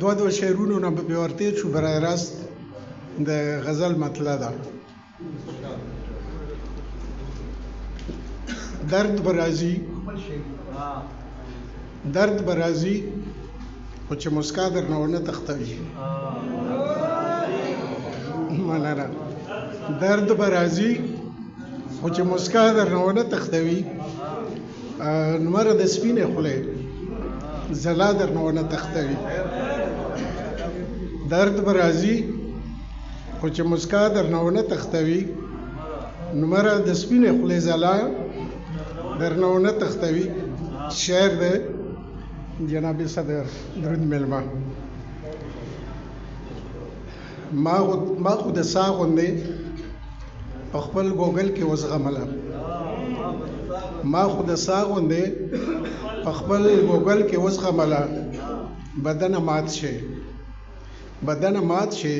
دوه شعرونو نه به ورتیر شو برای راست د غزل مطلع ده. درد برازي خو چې مسکا درنه ونه تختوي. مننه. درد برازي خو چې مسکا درنه ونه تختوي، نمره د سپینې خولې زلا درنه ونه تختوي. درد برازي خو چې مسکا درنه ونه تختوي، نمره د سپینې خولې زلا درنه ونه تختوي. شعر د جناب صدر درود ملما. ما خو د سا غوندې په خپل ګوګل کې وزغمله. ما خو د سا غوندې په خپل ګوګل کې وزغمله. بدنه مات شي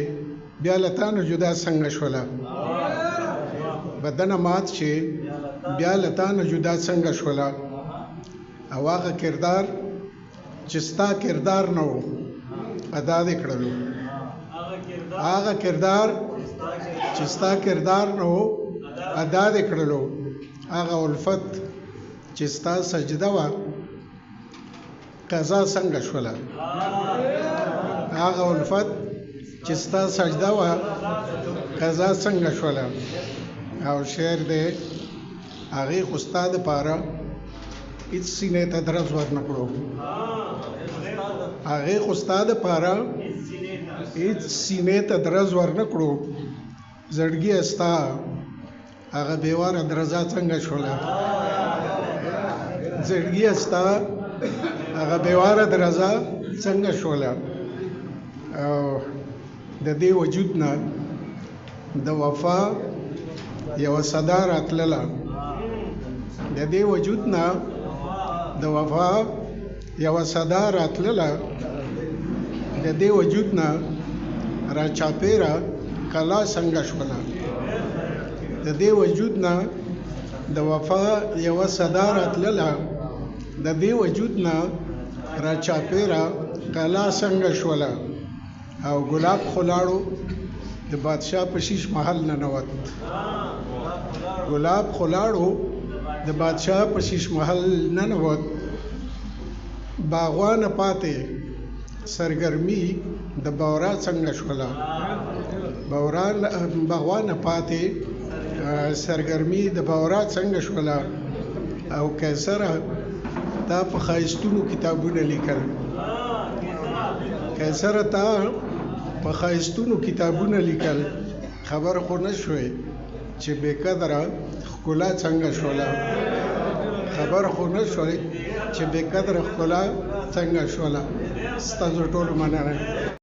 بیا لتانو جدا څنګه شوله. بدنه مات شي بیا لتانو جدا څنګه شوله. او هغه کردار چې ستا کردار نه و ادا دې کړلو. هغه کردار چې ستا کردار نه و ادا دې کړلو. هغه الفت چې ستا سجده وه قضا څنګه شوله. هغه الفت چې ستا سجده وه قضا څنګه شوله. او شعر دی هغې خو ستا دپاره هیڅ سینې ته درز ورنه کړو. هغې خو ستا دپاره هیڅ سینې ته درز ورنه کړو. زړګیه ستا هغه بېواره درزا څنګه شوله. زړګیه ستا هغه بېواره درزا څنګه شوله. او د دې وجود نه د وفا یوه صدا راتلله. د دې وجود نه د وفا یوه صدا راتلله. د دې وجود نه را چاپېره کلا څنګه شوله. د دې وجود نه د وفا یوه صدا راتلله. د دې وجود نه را چاپېره کلا څنګه شوله. او ګلاب خلاړو د بادشاه په شیش محل ننوت. ګلاب خلاړو د بادشاه په شیش محل ننوت. باغوانه پاتې سرګرمي د بورا څنګه شوله. باغوانه پاتې سرګرمي د بورا څنګه شوله. او قیصره تا په ښایستونو کتابونه لیکل. قیصره تا په ښایستونو کتابونه لیکل. خبر خو نه شوې چې بې قدره ښکلا څنګه شوله. خبر خو نه شوې چې بې قدره ښکلا څنګه شوله. ستاسو ټولو مننه.